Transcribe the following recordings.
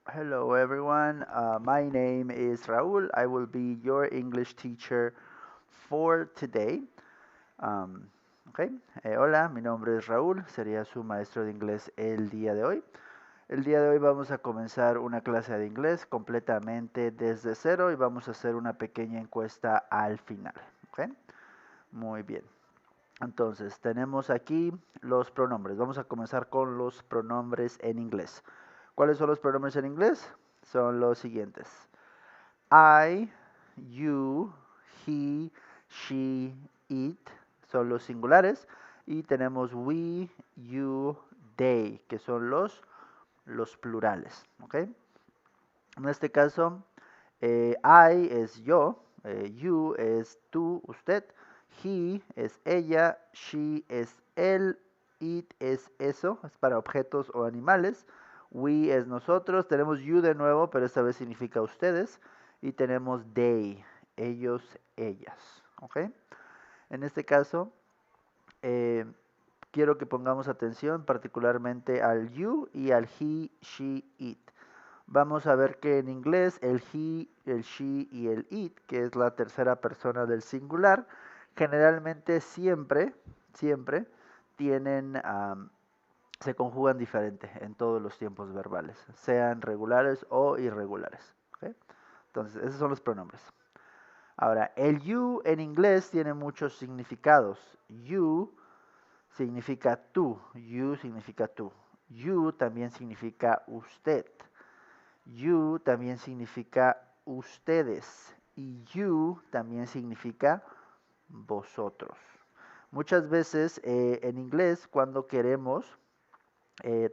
Hello everyone, my name is Raúl. I will be your English teacher for today. Um, ok, Hola, mi nombre es Raúl, sería su maestro de inglés el día de hoy. El día de hoy vamos a comenzar una clase de inglés completamente desde cero y vamos a hacer una pequeña encuesta al final. Ok, muy bien. Entonces, tenemos aquí los pronombres. Vamos a comenzar con los pronombres en inglés. ¿Cuáles son los pronombres en inglés? Son los siguientes. I, you, he, she, it son los singulares. Y tenemos we, you, they, que son los plurales. ¿Ok? En este caso, I es yo, you es tú, usted, he es ella, she es él, it es eso, es para objetos o animales, we es nosotros, tenemos you de nuevo, pero esta vez significa ustedes, y tenemos they, ellos, ellas, ¿ok? En este caso, eh, quiero que pongamos atención particularmente al you y al he, she, it. Vamos a ver que en inglés el he, el she y el it, que es la tercera persona del singular, generalmente siempre tienen, se conjugan diferente en todos los tiempos verbales, sean regulares o irregulares. ¿Ok? Entonces, esos son los pronombres. Ahora, el you en inglés tiene muchos significados. You significa tú, you significa tú. You también significa usted. You también significa ustedes y you también significa vosotros. Muchas veces en inglés cuando queremos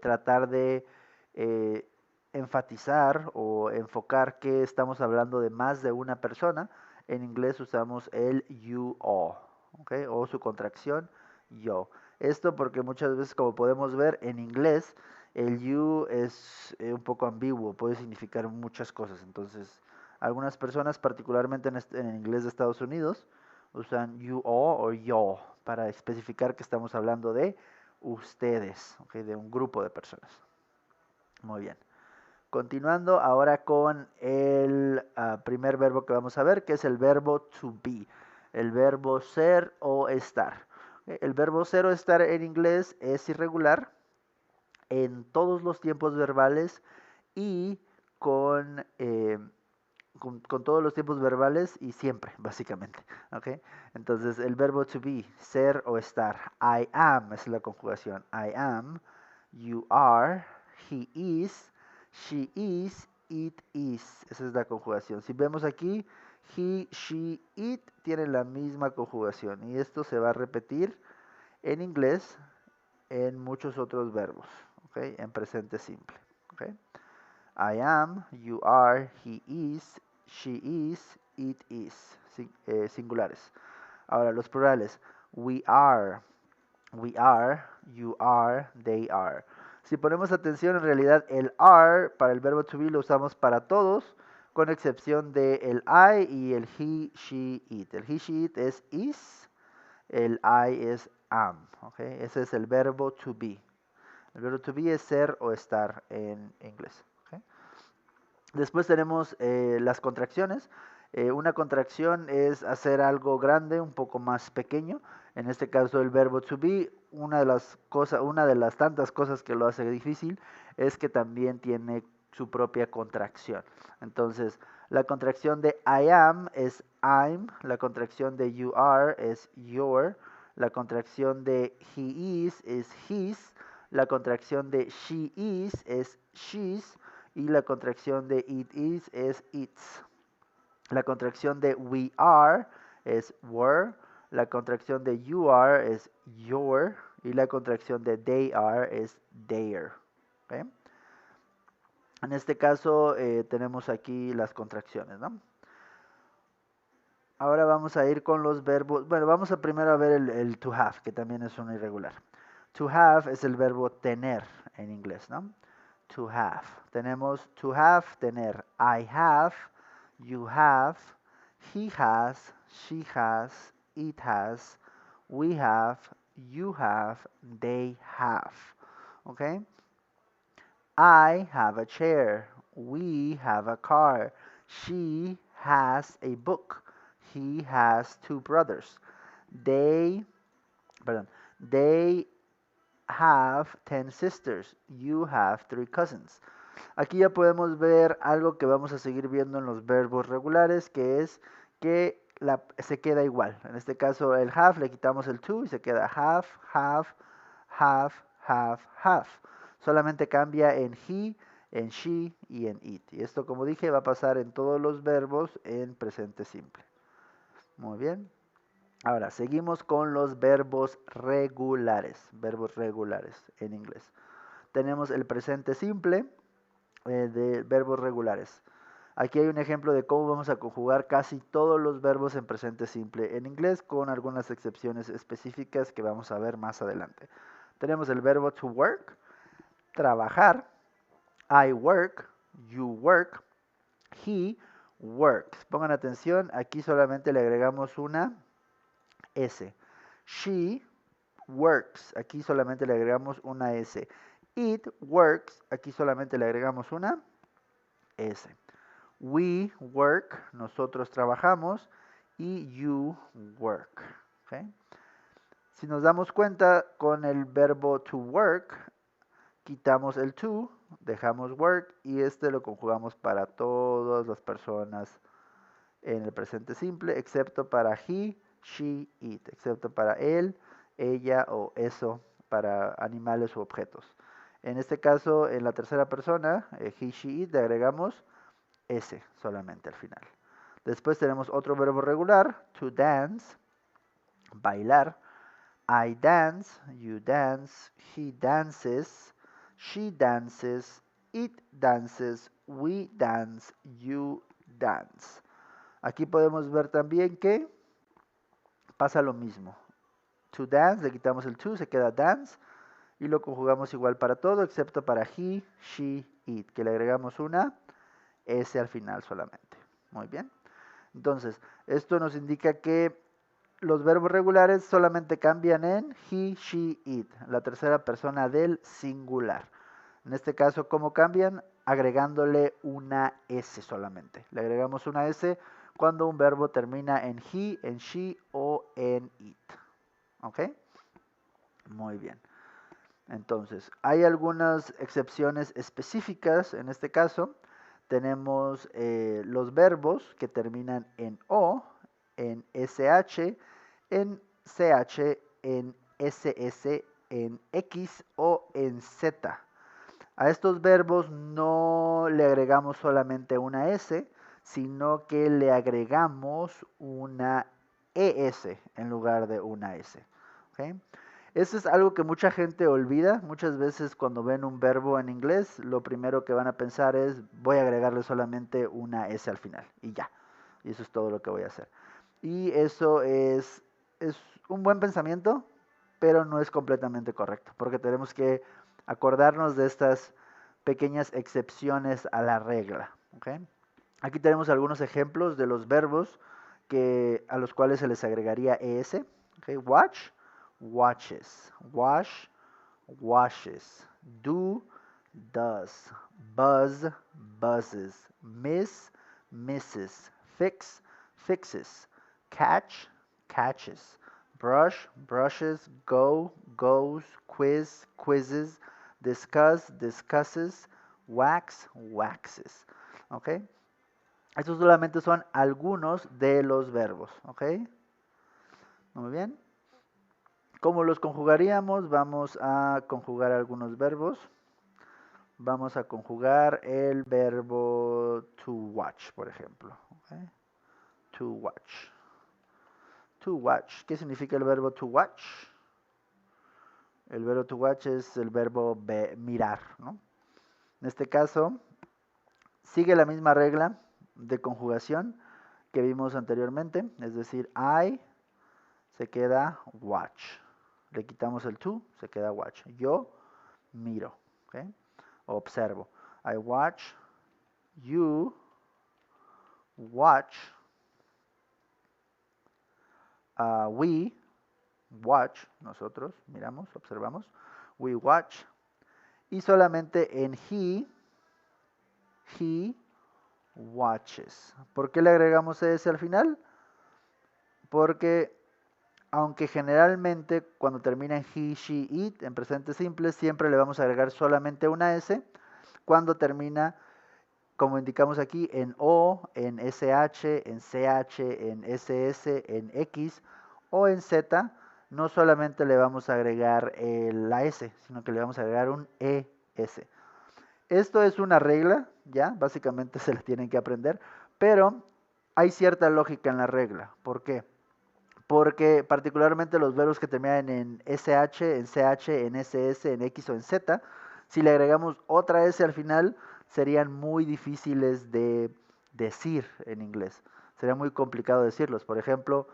tratar de eh, enfatizar o enfocar que estamos hablando de más de una persona, en inglés usamos el you all, ¿ok? O su contracción yo. Esto porque muchas veces, como podemos ver en inglés, el you es un poco ambiguo, puede significar muchas cosas. Entonces, algunas personas, particularmente en el inglés de Estados Unidos, usan you all o yo para especificar que estamos hablando de ustedes, ¿ok? De un grupo de personas. Muy bien. Continuando ahora con el primer verbo que vamos a ver, que es el verbo to be, el verbo ser o estar. ¿Ok? El verbo ser o estar en inglés es irregular en todos los tiempos verbales y con, eh, con todos los tiempos verbales y siempre, básicamente. ¿Ok? Entonces, el verbo to be, ser o estar. I am es la conjugación. I am, you are, he is, she is, it is. Esa es la conjugación. Si vemos aquí, he, she, it tienen la misma conjugación. Y esto se va a repetir en inglés en muchos otros verbos. ¿Ok? En presente simple. ¿Ok? I am, you are, he is, she is, it is. Singulares. Ahora, los plurales. We are, you are, they are. Si ponemos atención, en realidad el are para el verbo to be lo usamos para todos, con excepción de el I y el he, she, it. El he, she, it es is, el I es am. ¿Okay? Ese es el verbo to be. El verbo to be es ser o estar en inglés. ¿Okay? Después tenemos las contracciones. Una contracción es hacer algo grande, un poco más pequeño. En este caso el verbo to be, una de las tantas cosas que lo hace difícil es que también tiene su propia contracción. Entonces, la contracción de I am es I'm, la contracción de you are es your, la contracción de he is es his, la contracción de she is es she's, y la contracción de it is es its. La contracción de we are es were, la contracción de you are es your y la contracción de they are es their. ¿Okay? En este caso tenemos aquí las contracciones, ¿no? Ahora vamos a ir con los verbos. Bueno, vamos a primero a ver el to have, que también es un irregular. To have es el verbo tener en inglés, ¿no? To have. Tenemos to have, tener. I have, you have, he has, she has, it has, we have, you have, they have. ¿Ok? I have a chair. We have a car. She has a book. He has two brothers. They, perdón, they have 10 sisters. You have 3 cousins. Aquí ya podemos ver algo que vamos a seguir viendo en los verbos regulares, que es que se queda igual. En este caso, el have le quitamos el to y se queda have. Solamente cambia en he, en she y en it. Y esto, como dije, va a pasar en todos los verbos en presente simple. Muy bien. Ahora, seguimos con los verbos regulares en inglés. Tenemos el presente simple de verbos regulares. Aquí hay un ejemplo de cómo vamos a conjugar casi todos los verbos en presente simple en inglés, con algunas excepciones específicas que vamos a ver más adelante. Tenemos el verbo to work, trabajar. I work, you work, he works. Pongan atención, aquí solamente le agregamos una S. She works, aquí solamente le agregamos una S. It works, aquí solamente le agregamos una S. We work, nosotros trabajamos, y you work. ¿Okay? Si nos damos cuenta, con el verbo to work, quitamos el to, dejamos work, y este lo conjugamos para todas las personas en el presente simple, excepto para he, she, it, excepto para él, ella o eso, para animales u objetos. En este caso, en la tercera persona, he, she, it, le agregamos S solamente al final. Después tenemos otro verbo regular, to dance, bailar. I dance, you dance, he dances, she dances, it dances, we dance, you dance. Aquí podemos ver también que pasa lo mismo. To dance, le quitamos el to, se queda dance, y lo conjugamos igual para todo, excepto para he, she, it, que le agregamos una S al final solamente. Muy bien. Entonces, esto nos indica que los verbos regulares solamente cambian en he, she, it, la tercera persona del singular. En este caso, ¿cómo cambian? Agregándole una S solamente. Le agregamos una S cuando un verbo termina en he, en she o en it. ¿Ok? Muy bien. Entonces, hay algunas excepciones específicas en este caso. Tenemos los verbos que terminan en O, en SH, en CH, en SS, en X o en Z. A estos verbos no le agregamos solamente una S, sino que le agregamos una ES en lugar de una S. ¿Okay? Eso es algo que mucha gente olvida. Muchas veces cuando ven un verbo en inglés, lo primero que van a pensar es voy a agregarle solamente una S al final y ya. Y eso es todo lo que voy a hacer. Y eso es un buen pensamiento, pero no es completamente correcto, porque tenemos que acordarnos de estas pequeñas excepciones a la regla. ¿Okay? Aquí tenemos algunos ejemplos de los verbos a los cuales se les agregaría ES. ¿Okay? Watch, watches. Wash, washes. Do, does. Buzz, buzzes. Miss, misses. Fix, fixes. Catch, catches. Brush, brushes. Go, goes. Quiz, quizzes. Discuss, discusses. Wax, waxes. ¿Ok? Estos solamente son algunos de los verbos. ¿Ok? Muy bien. ¿Cómo los conjugaríamos? Vamos a conjugar algunos verbos. Vamos a conjugar el verbo to watch, por ejemplo. ¿Okay? To watch. To watch. ¿Qué significa el verbo to watch? El verbo to watch es el verbo mirar, ¿no? En este caso, sigue la misma regla de conjugación que vimos anteriormente. Es decir, I se queda watch. Le quitamos el to, se queda watch. Yo miro. ¿Okay? Observo. I watch. You watch. We watch. Nosotros miramos, observamos. We watch. Y solamente en he, he watches. ¿Por qué le agregamos ese al final? Porque aunque generalmente cuando termina en he, she, it, en presente simple, siempre le vamos a agregar solamente una S. Cuando termina, como indicamos aquí, en O, en SH, en CH, en SS, en X o en Z, no solamente le vamos a agregar la S, sino que le vamos a agregar un ES. Esto es una regla, ya, básicamente se la tienen que aprender, pero hay cierta lógica en la regla. ¿Por qué? Porque particularmente los verbos que terminan en SH, en CH, en SS, en X o en Z, si le agregamos otra S al final, serían muy difíciles de decir en inglés. Sería muy complicado decirlos. Por ejemplo,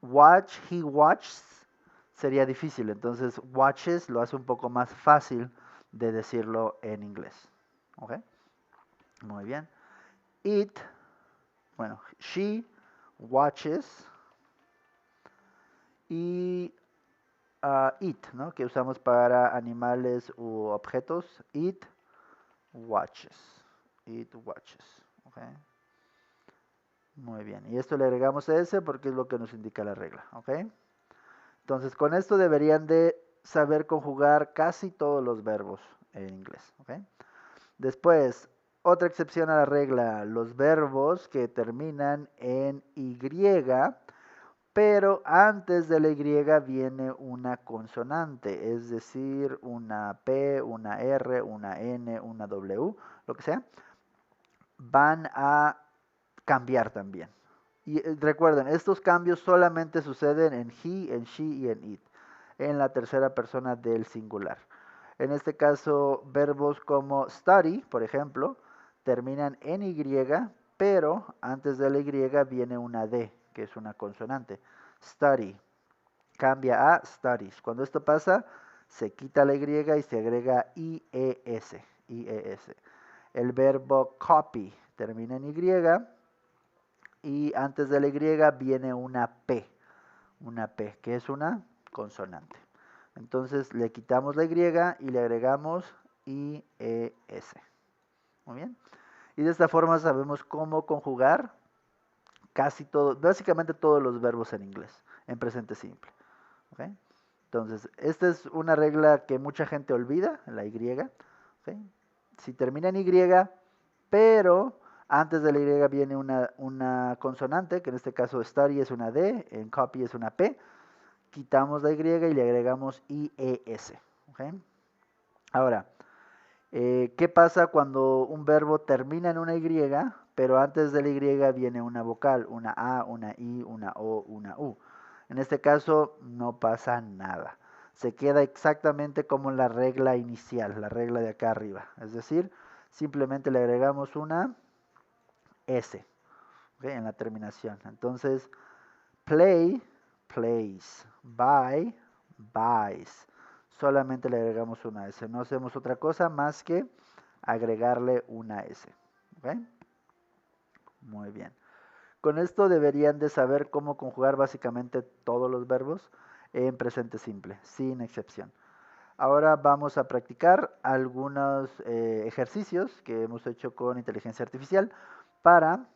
watch, he watches, sería difícil. Entonces, watches lo hace un poco más fácil de decirlo en inglés. ¿Ok? Muy bien. It, bueno, she watches y it, ¿no? Que usamos para animales u objetos. It watches. It watches. ¿Okay? Muy bien. Y esto le agregamos S porque es lo que nos indica la regla. ¿Ok? Entonces, con esto deberían de saber conjugar casi todos los verbos en inglés. ¿Ok? Después, otra excepción a la regla, los verbos que terminan en Y, pero antes de la Y viene una consonante, es decir, una P, una R, una N, una W, lo que sea, van a cambiar también. Y recuerden, estos cambios solamente suceden en he, en she y en it, en la tercera persona del singular. En este caso, verbos como study, por ejemplo, terminan en Y, pero antes de la Y viene una D, que es una consonante. Study cambia a studies. Cuando esto pasa, se quita la Y y se agrega IES. IES. El verbo copy termina en Y y antes de la Y viene una P, que es una consonante. Entonces le quitamos la Y y le agregamos IES. Muy bien. Y de esta forma sabemos cómo conjugar casi todo, básicamente todos los verbos en inglés, en presente simple. ¿Okay? Entonces, esta es una regla que mucha gente olvida, la Y. ¿Okay? Si termina en Y, pero antes de la Y viene una consonante, que en este caso study es una D, en copy es una P, quitamos la Y y le agregamos IES. ¿Okay? Ahora, ¿qué pasa cuando un verbo termina en una Y, pero antes de la Y viene una vocal, una A, una I, una O, una U? En este caso no pasa nada. Se queda exactamente como la regla inicial, la regla de acá arriba. Es decir, simplemente le agregamos una S, ¿okay? En la terminación. Entonces, play, plays, buy, buys. Solamente le agregamos una S. No hacemos otra cosa más que agregarle una S. ¿Ok? Muy bien. Con esto deberían de saber cómo conjugar básicamente todos los verbos en presente simple, sin excepción. Ahora vamos a practicar algunos ejercicios que hemos hecho con inteligencia artificial para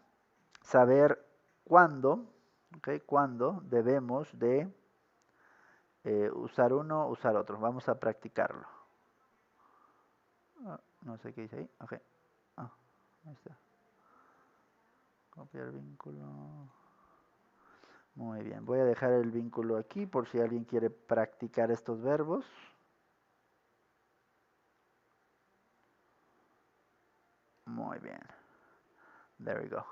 saber cuándo, ¿okay? Cuándo debemos de usar uno, usar otro. Vamos a practicarlo. No sé qué dice ahí. Ok. Ahí está. Copiar vínculo. Muy bien. Voy a dejar el vínculo aquí por si alguien quiere practicar estos verbos. Muy bien. There we go.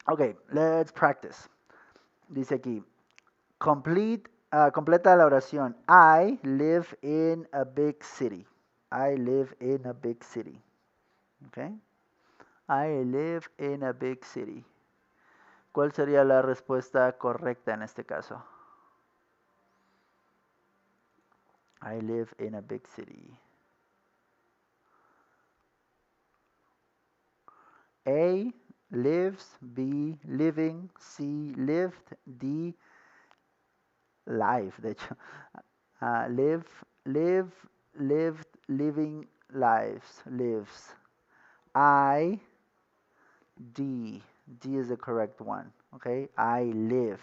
Ok, let's practice. Dice aquí, completa la oración. I live in a big city. I live in a big city. Okay. I live in a big city. ¿Cuál sería la respuesta correcta en este caso? I live in a big city. A, lives. B, living. C, lived. D, live. De hecho, live, lived, living, lives, lives. I, D. D is the correct one. Okay, I live.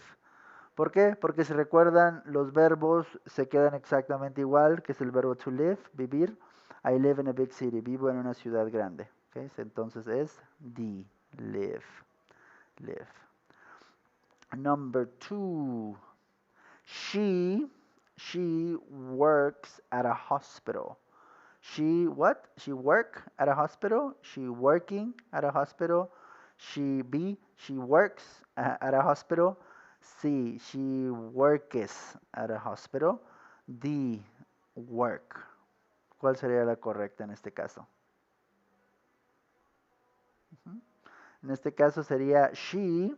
¿Por qué? Porque si recuerdan, los verbos se quedan exactamente igual, que es el verbo to live, vivir. I live in a big city, vivo en una ciudad grande. Okay, entonces es D, live, live. Number 2. She works at a hospital. She what? She work at a hospital. She working at a hospital. She works at a hospital. C, she works at a hospital. D, work. ¿Cuál sería la correcta en este caso? Ujú. En este caso sería she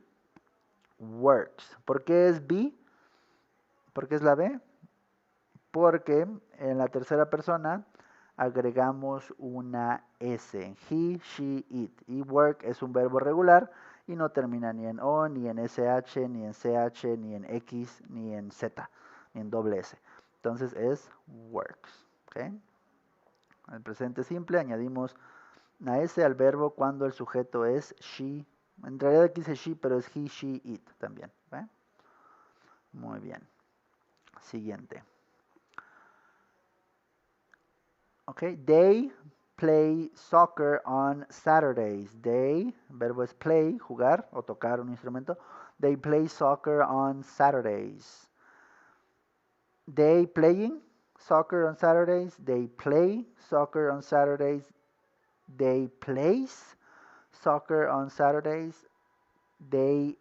works. ¿Por qué es B? ¿Por qué es la B? Porque en la tercera persona agregamos una S. He, she, it. Y work es un verbo regular y no termina ni en O, ni en SH, ni en CH, ni en X, ni en Z, ni en doble S. Entonces es works. ¿Okay? En el presente simple añadimos una S al verbo cuando el sujeto es she. En realidad aquí dice she, pero es he, she, it también. ¿Okay? Muy bien. Siguiente. Okay, they play soccer on Saturdays. They, verbo es play, jugar o tocar un instrumento. They play soccer on Saturdays. They playing soccer on Saturdays. They play soccer on Saturdays. They plays soccer on Saturdays. They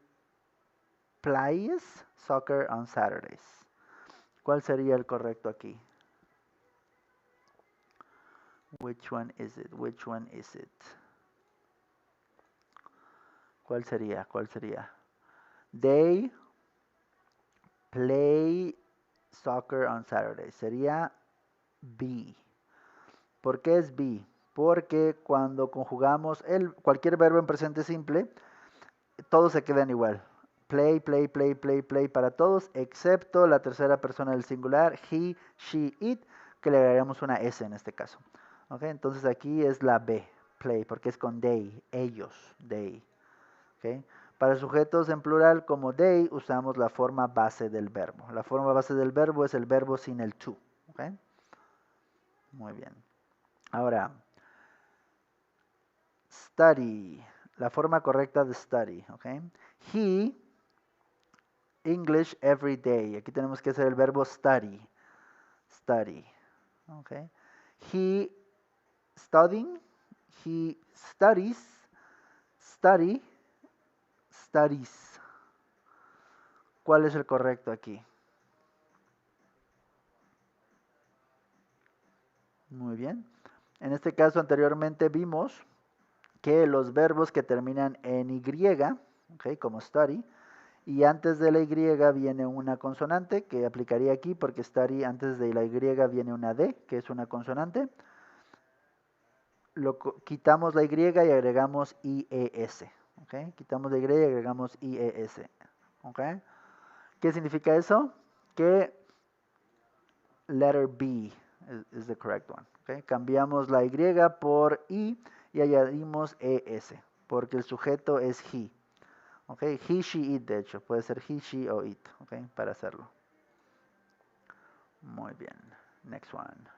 plays soccer on Saturdays. ¿Cuál sería el correcto aquí? Which one is it? Which one is it? ¿Cuál sería? ¿Cuál sería? They play soccer on Saturday. Sería be. ¿Por qué es be? Porque cuando conjugamos cualquier verbo en presente simple, todos se quedan igual. Play, play, play, play, play para todos, excepto la tercera persona del singular, he, she, it, que le agregamos una S en este caso. ¿Okay? Entonces aquí es la B, play, porque es con they, ellos, they. ¿Okay? Para sujetos en plural como they usamos la forma base del verbo. La forma base del verbo es el verbo sin el to. ¿Okay? Muy bien. Ahora, study. La forma correcta de study. ¿Okay? He, English every day. Aquí tenemos que hacer el verbo study. Study. ¿Okay? He studying. He studies. Study. Studies. ¿Cuál es el correcto aquí? Muy bien. En este caso anteriormente vimos que los verbos que terminan en Y, okay, como study, y antes de la Y viene una consonante que aplicaría aquí porque study antes de la Y viene una D, que es una consonante. Quitamos la Y y agregamos IES. Okay. Quitamos la Y y agregamos IES. Okay. ¿Qué significa eso? Que letter B is the correct one. Okay. Cambiamos la Y por I y añadimos ES, porque el sujeto es he. Okay. He, she, it, de hecho. Puede ser he, she o it. Okay. Para hacerlo. Muy bien. Next one.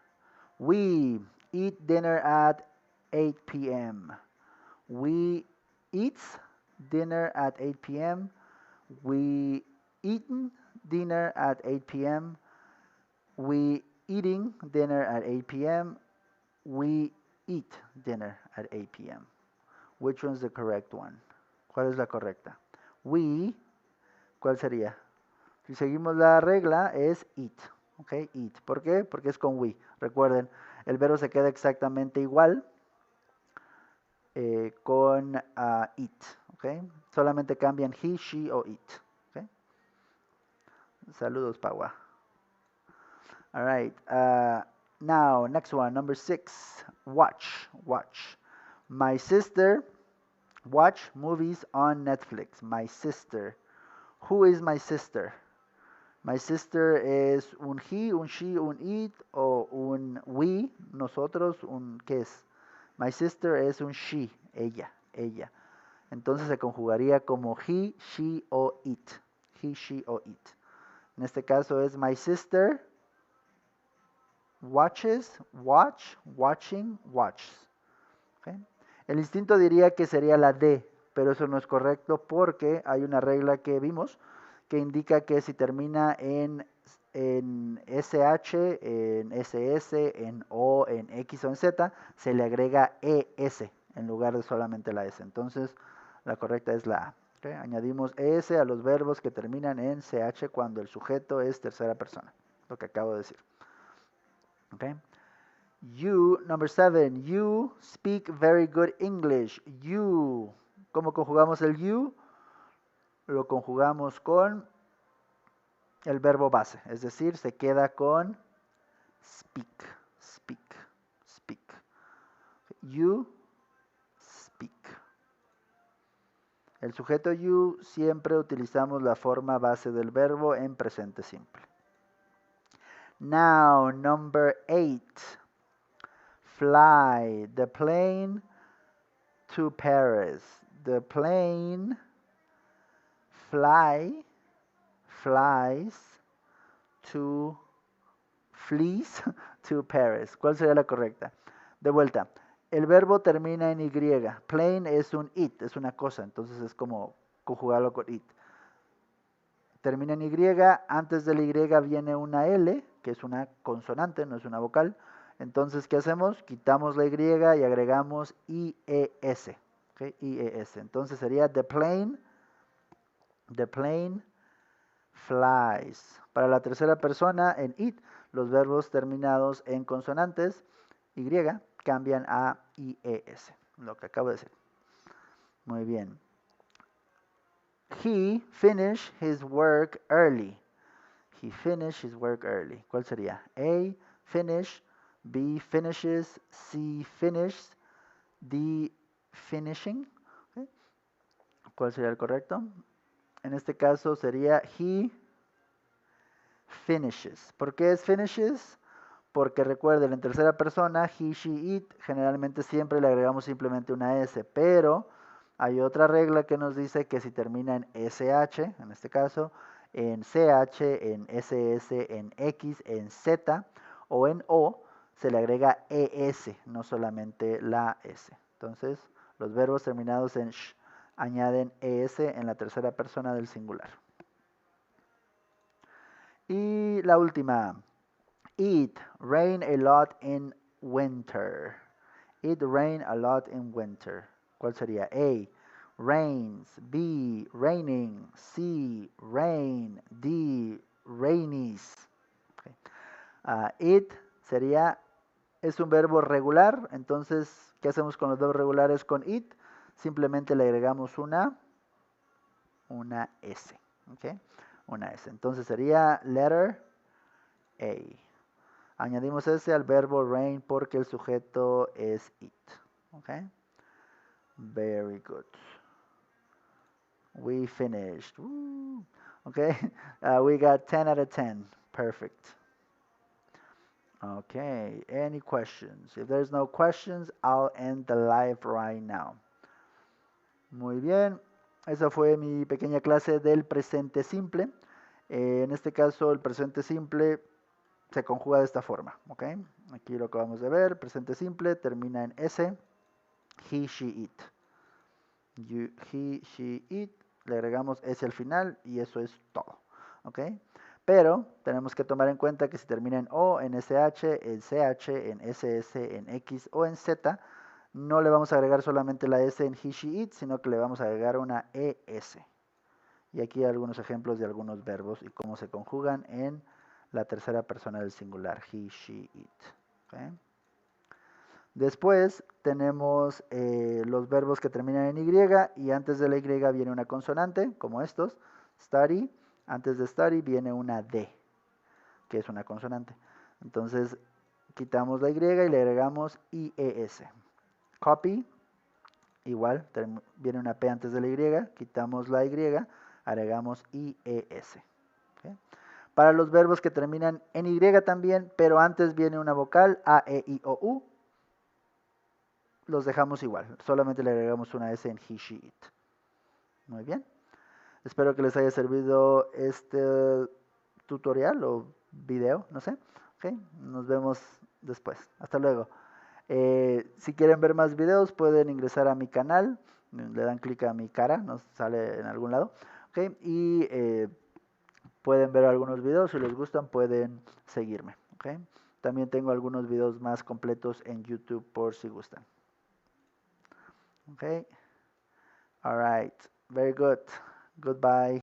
We eat dinner at 8 p.m. We eat dinner at 8 p.m. We eaten dinner at 8 p.m. We eating dinner at 8 p.m. We eat dinner at 8 p.m. Which one's the correct one? ¿Cuál es la correcta? We, ¿cuál sería? Si seguimos la regla es eat. ¿Ok? Eat. ¿Por qué? Porque es con we. Recuerden, el verbo se queda exactamente igual con it. ¿Ok? Solamente cambian he, she o it. ¿Ok? Saludos, Paua. All right. Now, next one, number 6. Watch. Watch. My sister watch movies on Netflix. My sister. Who is my sister? My sister es un he, un she, un it o un we, nosotros, un ¿qué es? My sister es un she, ella, ella. Entonces se conjugaría como he, she o it. He, she o it. En este caso es my sister watches, watch, watching, watches. ¿Okay? El instinto diría que sería la D, pero eso no es correcto porque hay una regla que vimos que indica que si termina en SH, en SS, en O, en X o en Z, se le agrega ES en lugar de solamente la S. Entonces, la correcta es la A. ¿Okay? Añadimos ES a los verbos que terminan en CH cuando el sujeto es tercera persona, lo que acabo de decir. ¿Okay? You, number 7, you speak very good English. You, ¿cómo conjugamos el you? Lo conjugamos con el verbo base, es decir, se queda con speak, speak, speak. You speak. El sujeto you siempre utilizamos la forma base del verbo en presente simple. Now, number 8. Fly the plane to Paris. The plane flies to flees to Paris. ¿Cuál sería la correcta? De vuelta, el verbo termina en Y. Plane es un it, es una cosa, entonces es como conjugarlo con it. Termina en Y, antes de la Y viene una L, que es una consonante, no es una vocal. Entonces, ¿qué hacemos? Quitamos la Y y agregamos IES. ¿Okay? IES. Entonces sería the plane flies. Para la tercera persona, en it, los verbos terminados en consonantes, Y, cambian a IES. Lo que acabo de decir. Muy bien. He finished his work early. He finished his work early. ¿Cuál sería? A, finish. B, finishes. C, finished. D, finishing. ¿Okay? ¿Cuál sería el correcto? En este caso sería he finishes. ¿Por qué es finishes? Porque recuerden, en tercera persona, he, she, it, generalmente siempre le agregamos simplemente una S, pero hay otra regla que nos dice que si termina en SH, en este caso, en CH, en SS, en X, en Z o en O, se le agrega ES, no solamente la S. Entonces, los verbos terminados en sh añaden ES en la tercera persona del singular. Y la última. It rain a lot in winter. It rain a lot in winter. ¿Cuál sería? A, rains. B, raining. C, rain. D, rainies. Okay. It sería, es un verbo regular, entonces, ¿qué hacemos con los verbos regulares con it? Simplemente le agregamos una S. ¿Okay? Una S. Entonces sería letter A. Añadimos S al verbo rain porque el sujeto es it. Okay? Very good. We finished. Woo. Okay? We got 10 out of 10. Perfect. Okay. Any questions? If there's no questions, I'll end the live right now. Muy bien. Esa fue mi pequeña clase del presente simple. En este caso, el presente simple se conjuga de esta forma, ¿ok? Aquí lo acabamos de ver, presente simple, termina en S, he, she, it. He, she, it, le agregamos S al final y eso es todo, ¿ok? Pero tenemos que tomar en cuenta que si termina en O, en SH, en CH, en SS, en X o en Z, no le vamos a agregar solamente la S en he, she, it, sino que le vamos a agregar una ES. Y aquí hay algunos ejemplos de algunos verbos y cómo se conjugan en la tercera persona del singular, he, she, it. ¿Okay? Después tenemos los verbos que terminan en Y y antes de la Y viene una consonante, como estos, study, antes de study viene una D, que es una consonante. Entonces quitamos la Y y le agregamos IES. Copy, igual, viene una P antes de la Y, quitamos la Y, agregamos IES. ¿Okay? Para los verbos que terminan en Y también, pero antes viene una vocal, A, E, I, O, U, los dejamos igual. Solamente le agregamos una S en he, she, it. Muy bien. Espero que les haya servido este tutorial o video, no sé. Ok, nos vemos después. Hasta luego. Si quieren ver más videos pueden ingresar a mi canal. Le dan clic a mi cara, nos sale en algún lado. Ok, y pueden ver algunos videos. Si les gustan pueden seguirme. Ok, también tengo algunos videos más completos en YouTube por si gustan. Ok, alright, very good. Goodbye.